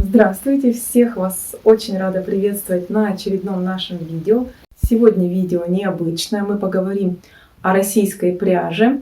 Здравствуйте! Всех вас очень рада приветствовать на очередном нашем видео. Сегодня видео необычное. Мы поговорим о российской пряже.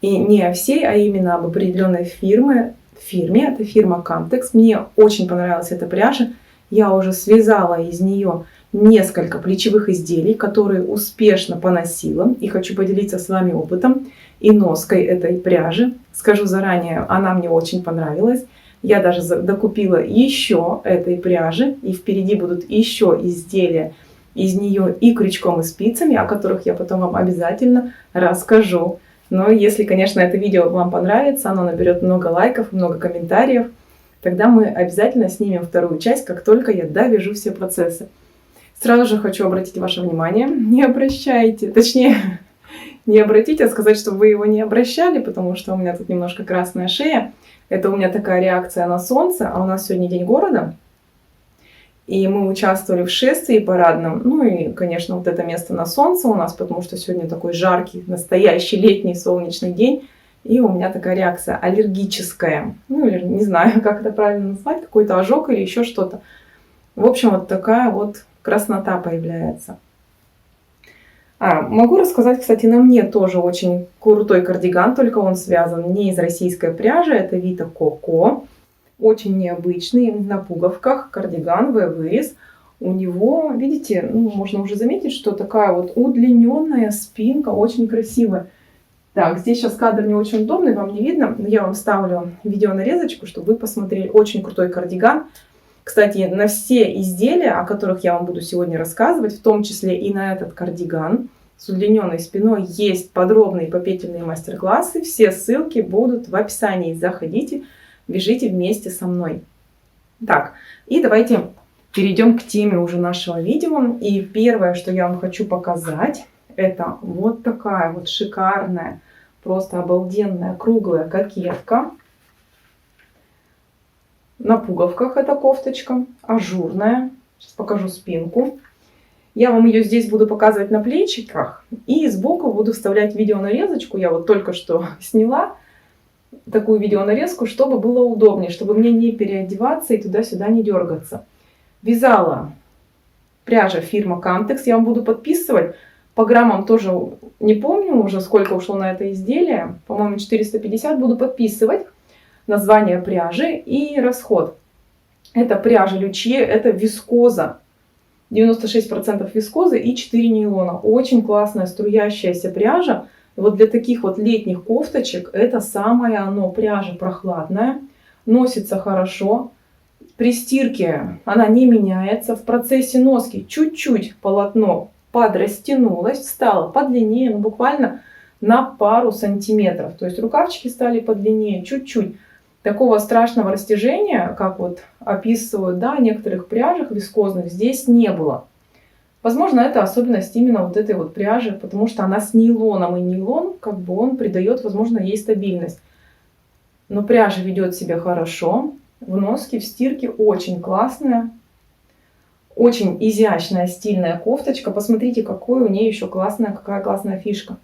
И не о всей, а именно об определенной фирме. Это фирма Camtex. Мне очень понравилась эта пряжа. Я уже связала из нее несколько плечевых изделий, которые успешно поносила. И хочу поделиться с вами опытом и ноской этой пряжи. Скажу заранее, она мне очень понравилась. Я даже докупила еще этой пряжи, и впереди будут еще изделия из нее и крючком, и спицами, о которых я потом вам обязательно расскажу. Но если, конечно, это видео вам понравится, оно наберет много лайков, много комментариев, тогда мы обязательно снимем вторую часть, как только я довяжу все процессы. Сразу же хочу обратить ваше внимание, не обращайте, точнее, не обратите, а сказать, что вы его не обращали, потому что у меня тут немножко красная шея. Это у меня такая реакция на солнце, а у нас сегодня день города. И мы участвовали в шествии парадном. Ну и, конечно, вот это место на солнце у нас, потому что сегодня такой жаркий, настоящий летний солнечный день. И у меня такая реакция аллергическая. Ну или не знаю, как это правильно назвать, какой-то ожог или еще что-то. В общем, вот такая вот краснота появляется. Могу рассказать, кстати, на мне тоже очень крутой кардиган, только он связан не из российской пряжи, это Vita Coco. Очень необычный, на пуговках, кардиган, V-вырез. У него, видите, можно уже заметить, что такая вот удлиненная спинка, очень красивая. Так, здесь сейчас кадр не очень удобный, вам не видно, но я вам ставлю видеонарезочку, чтобы вы посмотрели. Очень крутой кардиган. Кстати, на все изделия, о которых я вам буду сегодня рассказывать, в том числе и на этот кардиган с удлиненной спиной, есть подробные попетельные мастер-классы. Все ссылки будут в описании. Заходите, бежите вместе со мной. Так, и давайте перейдем к теме уже нашего видео. И первое, что я вам хочу показать, это вот такая вот шикарная, просто обалденная круглая кокетка. На пуговках эта кофточка, ажурная. Сейчас покажу спинку. Я вам ее здесь буду показывать на плечиках. И сбоку буду вставлять видеонарезочку. Я вот только что сняла такую видеонарезку, чтобы было удобнее, чтобы мне не переодеваться и туда-сюда не дергаться. Вязала пряжа фирма Camtex. Я вам буду подписывать. По граммам тоже не помню уже, сколько ушло на это изделие. По-моему, 450 буду подписывать. Название пряжи и расход. Это пряжа Лючье, это вискоза. 96% вискозы и 4 нейлона. Очень классная струящаяся пряжа. И вот для таких вот летних кофточек это самое оно. Пряжа прохладная, носится хорошо. При стирке она не меняется. В процессе носки чуть-чуть полотно подрастянулось, стало подлиннее, буквально на пару сантиметров. То есть рукавчики стали подлиннее, чуть-чуть. Такого страшного растяжения, как вот описывают, да, в некоторых пряжах вискозных, здесь не было. Возможно, это особенность именно вот этой вот пряжи, потому что она с нейлоном, и нейлон, как бы он придает, возможно, ей стабильность. Но пряжа ведет себя хорошо, в носке, в стирке очень классная, очень изящная, стильная кофточка. Посмотрите, какая у нее еще какая классная фишка.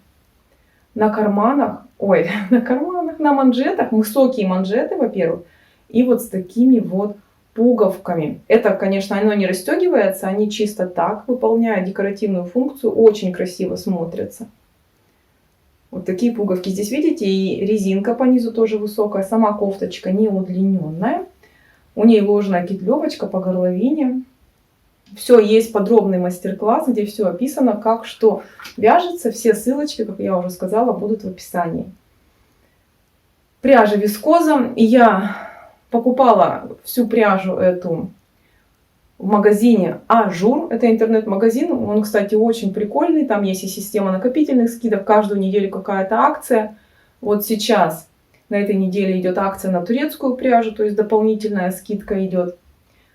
На карманах, на манжетах, высокие манжеты, во-первых, и вот с такими вот пуговками. Это, конечно, оно не расстегивается, они чисто так выполняют декоративную функцию, очень красиво смотрятся. Вот такие пуговки здесь, видите, и резинка по низу тоже высокая, сама кофточка не удлиненная. У нее ложная кетлевочка по горловине. Все, есть подробный мастер-класс, где все описано, как что вяжется. Все ссылочки, как я уже сказала, будут в описании. Пряжа вискоза. И я покупала всю пряжу эту в магазине Ажур. Это интернет-магазин. Он, кстати, очень прикольный. Там есть и система накопительных скидок. Каждую неделю какая-то акция. Вот сейчас на этой неделе идет акция на турецкую пряжу. То есть дополнительная скидка идет.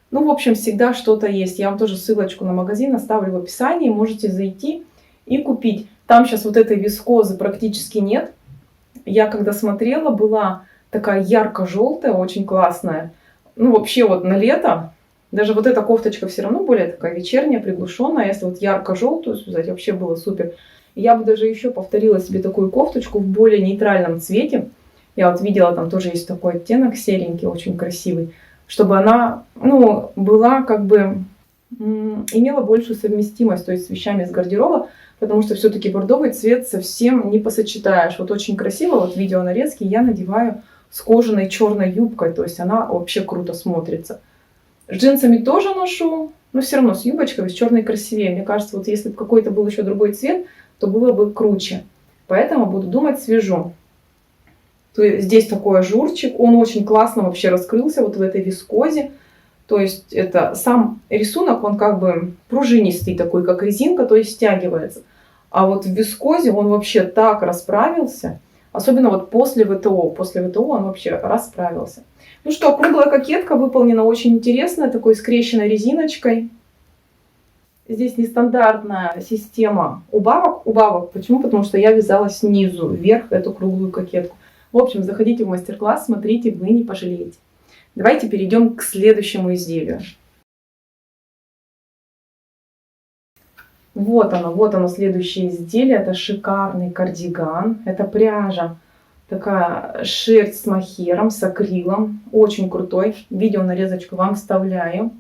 В общем, всегда что-то есть. Я вам тоже ссылочку на магазин оставлю в описании. Можете зайти и купить. Там сейчас вот этой вискозы практически нет. Я когда смотрела, была такая ярко-желтая, очень классная. Вообще вот на лето. Даже вот эта кофточка все равно более такая вечерняя, приглушенная. Если вот ярко-желтую связать, вообще было супер. Я бы даже еще повторила себе такую кофточку в более нейтральном цвете. Я вот видела, там тоже есть такой оттенок серенький, очень красивый. чтобы она, ну, была как бы, имела большую совместимость, то есть с вещами из гардероба, потому что все-таки бордовый цвет совсем не посочетаешь. Вот очень красиво, вот видео нарезки я надеваю с кожаной черной юбкой, то есть она вообще круто смотрится. С джинсами тоже ношу, но все равно с юбочкой, с черной красивее. Мне кажется, вот если бы какой-то был еще другой цвет, то было бы круче. Поэтому буду думать свяжу. То есть здесь такой ажурчик, он очень классно вообще раскрылся вот в этой вискозе. То есть это сам рисунок, он как бы пружинистый такой, как резинка, то есть стягивается. А вот в вискозе он вообще так расправился. Особенно вот после ВТО. После ВТО он вообще расправился. Ну что, круглая кокетка выполнена очень интересно, такой скрещенной резиночкой. Здесь нестандартная система убавок. Убавок почему? Потому что я вязала снизу вверх эту круглую кокетку. В общем, заходите в мастер-класс, смотрите, вы не пожалеете. Давайте перейдем к следующему изделию. Вот оно следующее изделие. Это шикарный кардиган. Это пряжа. Такая шерсть с мохером, с акрилом. Очень крутой. Видео нарезочку вам вставляю.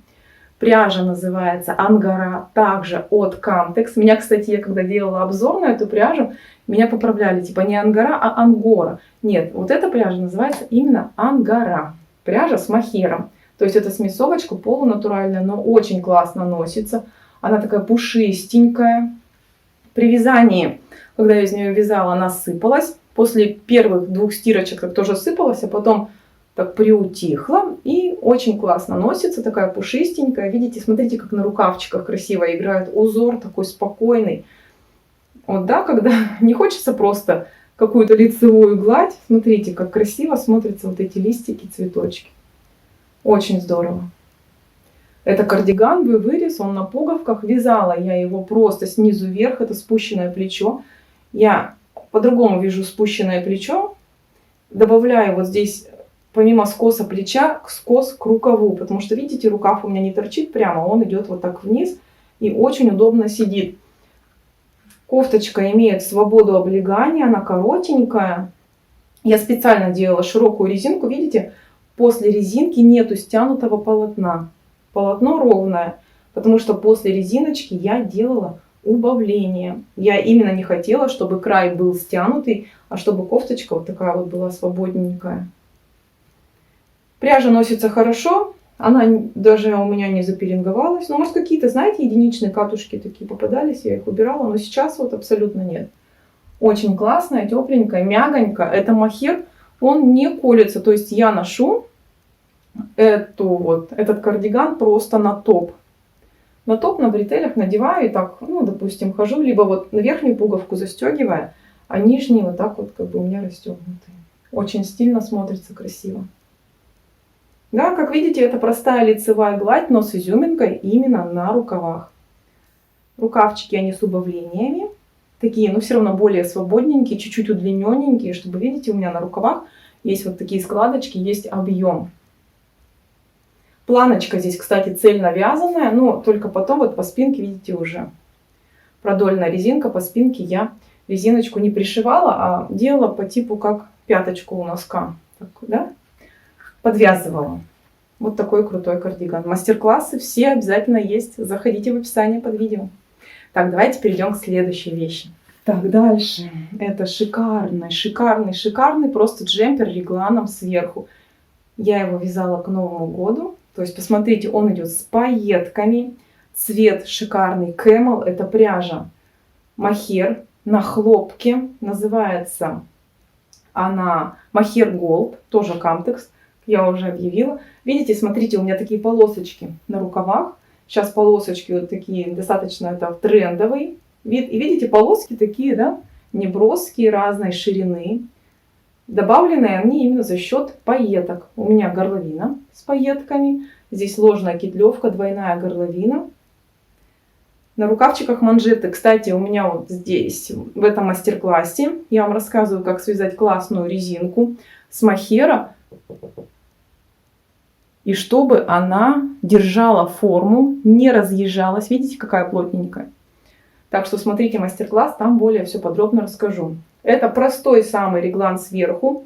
Пряжа называется Ангара, также от Камтекс. Меня, кстати, я когда делала обзор на эту пряжу, меня поправляли, типа не Ангара, а Ангора. Нет, вот эта пряжа называется именно Ангара. Пряжа с мохером. То есть это смесовочка полунатуральная, но очень классно носится. Она такая пушистенькая. При вязании, когда я из нее вязала, она сыпалась. После первых 2 стирочек так тоже сыпалась, а потом так приутихла. И очень классно носится, такая пушистенькая. Видите, смотрите, как на рукавчиках красиво играет узор, такой спокойный. Вот, да, когда не хочется просто какую-то лицевую гладь. Смотрите, как красиво смотрятся вот эти листики, цветочки. Очень здорово. Это кардиган, вырез, он на пуговках. Вязала я его просто снизу вверх, это спущенное плечо. Я по-другому вяжу спущенное плечо. Добавляю вот здесь, помимо скоса плеча, скос к рукаву. Потому что, видите, рукав у меня не торчит прямо, он идет вот так вниз и очень удобно сидит. Кофточка имеет свободу облегания, она коротенькая. Я специально делала широкую резинку. Видите, после резинки нету стянутого полотна. Полотно ровное, потому что после резиночки я делала убавление. Я именно не хотела, чтобы край был стянутый, а чтобы кофточка вот такая вот была свободненькая. Пряжа носится хорошо. Она даже у меня не запеленговалась. Ну, может, какие-то, знаете, единичные катушки такие попадались, я их убирала, но сейчас вот абсолютно нет. Очень классная, тепленькая, мягонькая. Это мохер, он не колется. То есть я ношу этот кардиган просто на топ. На топ на бретелях надеваю и так, ну, допустим, хожу, либо вот на верхнюю пуговку застегивая, а нижние вот так вот как бы у меня расстегнуты. Очень стильно смотрится, красиво. Да, как видите, это простая лицевая гладь, но с изюминкой именно на рукавах. Рукавчики они с убавлениями. Такие, но все равно более свободненькие, чуть-чуть удлиненненькие, чтобы, видите, у меня на рукавах есть вот такие складочки, есть объем. Планочка здесь, кстати, цельно вязаная, но только потом вот по спинке, видите, уже продольная резинка. По спинке я резиночку не пришивала, а делала по типу как пяточку у носка. Так, да? Подвязывала. Вот такой крутой кардиган. Мастер-классы все обязательно есть. Заходите в описание под видео. Так, давайте перейдем к следующей вещи. Так, дальше. Это шикарный просто джемпер регланом сверху. Я его вязала к Новому году. То есть, посмотрите, он идет с пайетками. Цвет шикарный. Camel. Это пряжа мохер на хлопке. Называется она мохер Gold. Тоже Камтекс. Я уже объявила. Видите, смотрите, у меня такие полосочки на рукавах. Сейчас полосочки вот такие, достаточно это трендовый вид. И видите, полоски такие, да, неброские, разной ширины. Добавленные они именно за счет пайеток. У меня горловина с пайетками. Здесь ложная кетлевка, двойная горловина. На рукавчиках манжеты. Кстати, у меня вот здесь, в этом мастер-классе, я вам рассказываю, как связать классную резинку с мохера. И чтобы она держала форму, не разъезжалась. Видите, какая плотненькая. Так что смотрите мастер-класс, там более все подробно расскажу. Это простой самый реглан сверху.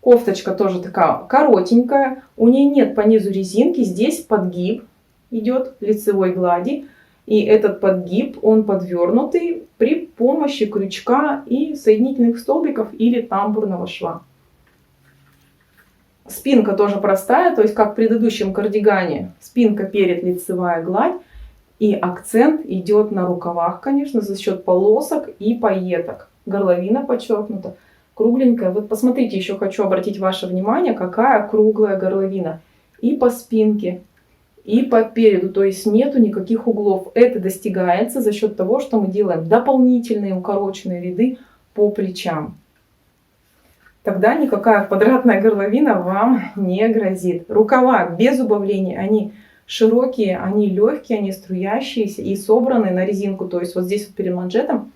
Кофточка тоже такая коротенькая, у нее нет по низу резинки, здесь подгиб идет лицевой глади. И этот подгиб, он подвернутый при помощи крючка и соединительных столбиков или тамбурного шва. Спинка тоже простая, то есть как в предыдущем кардигане. Спинка перед, лицевая гладь. И акцент идет на рукавах, конечно, за счет полосок и пайеток. Горловина подчеркнута, кругленькая. Вот посмотрите, еще хочу обратить ваше внимание, какая круглая горловина. И по спинке, и по переду, то есть нету никаких углов. Это достигается за счет того, что мы делаем дополнительные укороченные ряды по плечам. Тогда никакая квадратная горловина вам не грозит. Рукава без убавления, они широкие, они легкие, они струящиеся и собраны на резинку. То есть вот здесь вот перед манжетом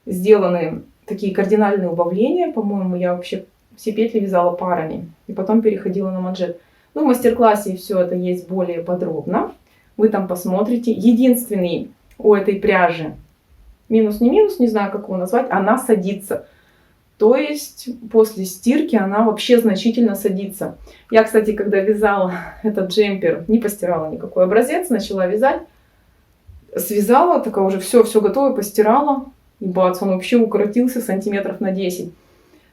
сделаны такие кардинальные убавления. По-моему, я вообще все петли вязала парами и потом переходила на манжет. Ну, в мастер-классе все это есть более подробно. Вы там посмотрите. Единственный у этой пряжи минус, не знаю, как его назвать, она садится. То есть после стирки она вообще значительно садится. Я, кстати, когда вязала этот джемпер, не постирала никакой образец, начала вязать. Связала, такая уже все готово, постирала. И бац, он вообще укоротился сантиметров на 10.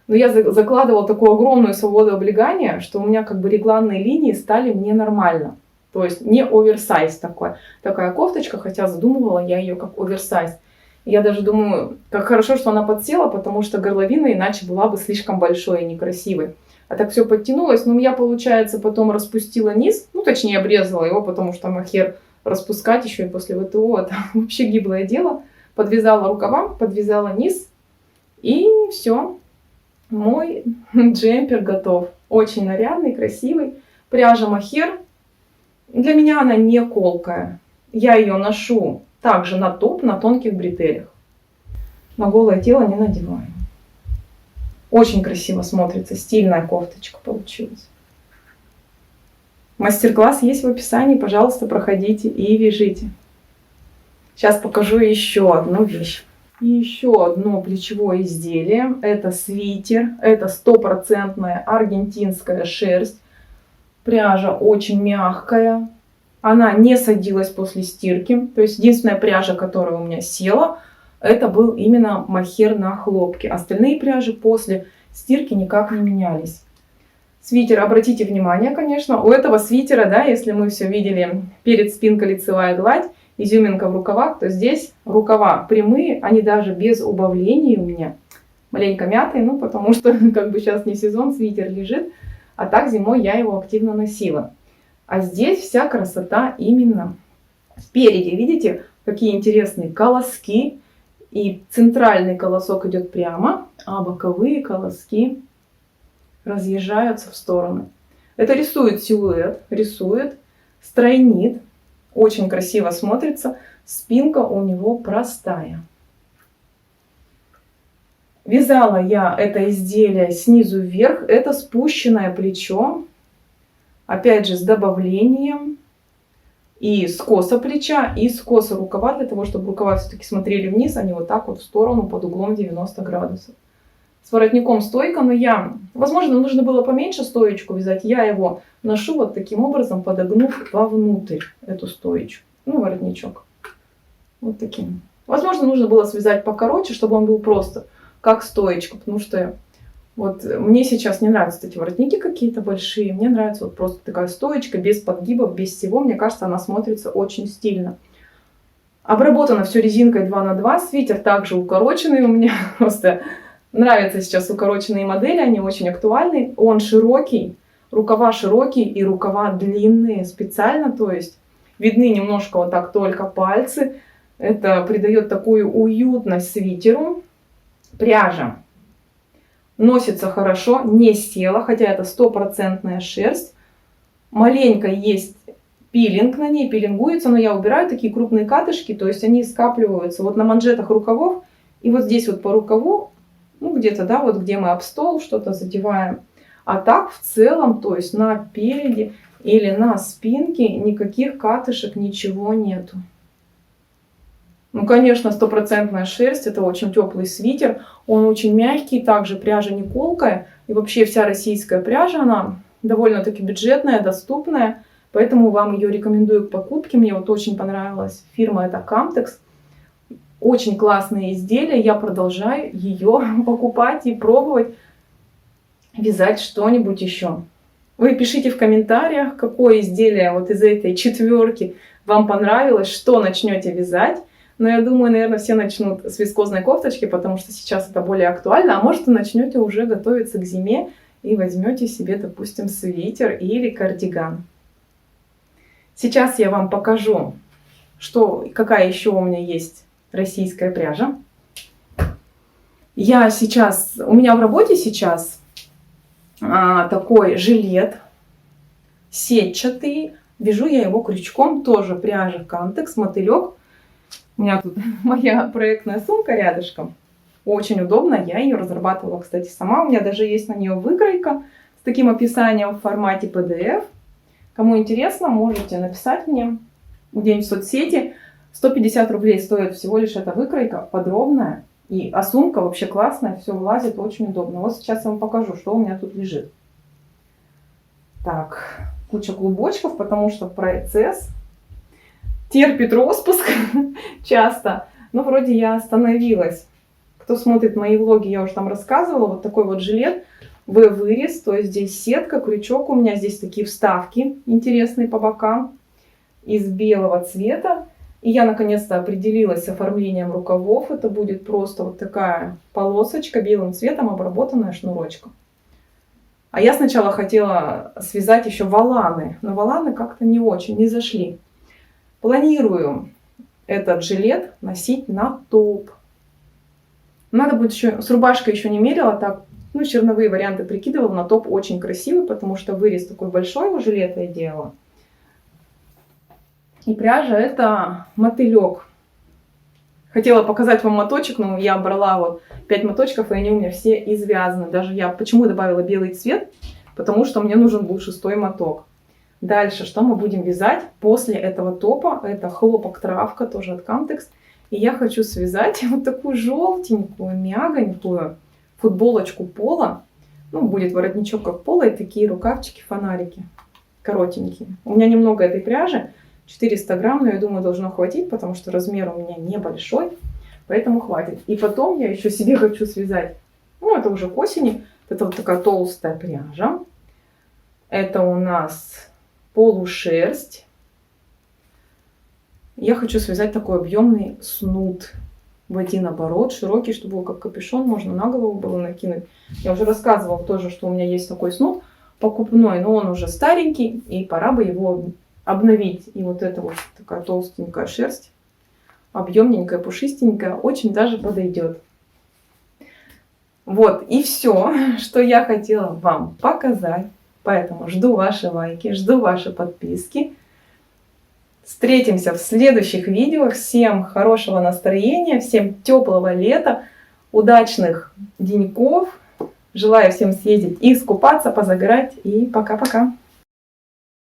Но я закладывала такую огромную свободу облегания, что у меня как бы регланные линии стали мне нормально. То есть не оверсайз такая кофточка, хотя задумывала я ее как оверсайз. Я даже думаю, как хорошо, что она подсела, потому что горловина иначе была бы слишком большой и некрасивой. А так все подтянулось. Но я, получается, потом распустила низ, ну точнее обрезала его, потому что махер распускать еще и после ВТО, это вообще гиблое дело. Подвязала рукава, подвязала низ и все. Мой джемпер готов. Очень нарядный, красивый. Пряжа махер. Для меня она не колкая. Я ее ношу также на топ, на тонких бретелях. На голое тело не надеваю. Очень красиво смотрится. Стильная кофточка получилась. Мастер-класс есть в описании. Пожалуйста, проходите и вяжите. Сейчас покажу еще одну вещь. И еще одно плечевое изделие. Это свитер. Это стопроцентная аргентинская шерсть. Пряжа очень мягкая. Она не садилась после стирки. То есть единственная пряжа, которая у меня села, это был именно махер на хлопке. Остальные пряжи после стирки никак не менялись. Свитер, обратите внимание, конечно, у этого свитера, да, если мы все видели перед спинкой лицевая гладь, изюминка в рукавах, то здесь рукава прямые, они даже без убавлений у меня. Маленько мятые, ну потому что как бы сейчас не сезон, свитер лежит, а так зимой я его активно носила. А здесь вся красота именно спереди. Видите, какие интересные колоски. И центральный колосок идет прямо, а боковые колоски разъезжаются в стороны. Это рисует силуэт, рисует, стройнит. Очень красиво смотрится. Спинка у него простая. Вязала я это изделие снизу вверх. Это спущенное плечо. Опять же с добавлением и скоса плеча, и скоса рукава, для того, чтобы рукава все-таки смотрели вниз, а не вот так вот в сторону под углом 90 градусов. С воротником стойка, но возможно, нужно было поменьше стоечку вязать. Я его ношу вот таким образом, подогнув вовнутрь эту стоечку. Ну, воротничок. Вот таким. Возможно, нужно было связать покороче, чтобы он был просто как стоечка, потому что вот мне сейчас не нравятся эти воротники какие-то большие. Мне нравится вот просто такая стоечка, без подгибов, без всего. Мне кажется, она смотрится очень стильно. Обработано все резинкой 2 на 2. Свитер также укороченный у меня. Просто нравятся сейчас укороченные модели, они очень актуальны. Он широкий, рукава широкие и рукава длинные специально. То есть видны немножко вот так только пальцы. Это придает такую уютность свитеру. Пряжа носится хорошо, не села, хотя это стопроцентная шерсть. Маленько есть пилинг на ней, пилингуется, но я убираю такие крупные катышки, то есть они скапливаются вот на манжетах рукавов. И вот здесь вот по рукаву, ну где-то, да, вот где мы об стол что-то задеваем. А так в целом, то есть на переде или на спинке никаких катышек, ничего нету. Ну, конечно, стопроцентная шерсть, это очень теплый свитер, он очень мягкий, также пряжа не колкая, и вообще вся российская пряжа, она довольно-таки бюджетная, доступная, поэтому вам ее рекомендую к покупке. Мне вот очень понравилась фирма, это Camtex, очень классные изделия, я продолжаю ее покупать и пробовать вязать что-нибудь еще. Вы пишите в комментариях, какое изделие вот из этой четверки вам понравилось, что начнете вязать. Но я думаю, наверное, все начнут с вискозной кофточки, потому что сейчас это более актуально. А может, вы начнете уже готовиться к зиме и возьмете себе, допустим, свитер или кардиган. Сейчас я вам покажу, какая еще у меня есть российская пряжа. У меня в работе сейчас такой жилет сетчатый. Вяжу я его крючком, тоже пряжа Camtex, мотылек. У меня тут моя проектная сумка рядышком. Очень удобно. Я ее разрабатывала, кстати, сама. У меня даже есть на нее выкройка с таким описанием в формате PDF. Кому интересно, можете написать мне где-нибудь в соцсети. 150 рублей стоит всего лишь эта выкройка, подробная. А сумка вообще классная, все влазит, очень удобно. Вот сейчас я вам покажу, что у меня тут лежит. Так, куча клубочков, потому что процесс терпит распуск часто. Но вроде я остановилась. Кто смотрит мои влоги, я уже там рассказывала. Вот такой вот жилет V-вырез. То есть здесь сетка, крючок. У меня здесь такие вставки интересные по бокам. Из белого цвета. И я наконец-то определилась с оформлением рукавов. Это будет просто вот такая полосочка белым цветом, обработанная шнурочком. А я сначала хотела связать еще воланы. Но воланы как-то не очень, не зашли. Планирую этот жилет носить на топ. Надо будет еще, с рубашкой еще не мерила, так, ну, черновые варианты прикидывала, на топ очень красивый, потому что вырез такой большой у жилета я делала. И пряжа это мотылек. Хотела показать вам моточек, но я брала вот 5 моточков, и они у меня все извязаны. Даже я почему добавила белый цвет? Потому что мне нужен был 6-й моток. Дальше, что мы будем вязать после этого топа? Это хлопок-травка, тоже от Camtex. И я хочу связать вот такую желтенькую, мягонькую футболочку пола. Ну, будет воротничок как пола и такие рукавчики-фонарики коротенькие. У меня немного этой пряжи, 400 грамм, но я думаю, должно хватить, потому что размер у меня небольшой, поэтому хватит. И потом я еще себе хочу связать, ну, это уже к осени, это вот такая толстая пряжа. Это у нас полушерсть. Я хочу связать такой объемный снуд в один оборот, широкий, чтобы его как капюшон можно на голову было накинуть. Я уже рассказывала тоже, что у меня есть такой снуд покупной, но он уже старенький, и пора бы его обновить. И вот эта вот такая толстенькая шерсть, объемненькая, пушистенькая, очень даже подойдет. Вот и все, что я хотела вам показать. Поэтому жду ваши лайки, жду ваши подписки. Встретимся в следующих видео. Всем хорошего настроения, всем теплого лета, удачных деньков. Желаю всем съездить и искупаться, позагорать. И пока-пока.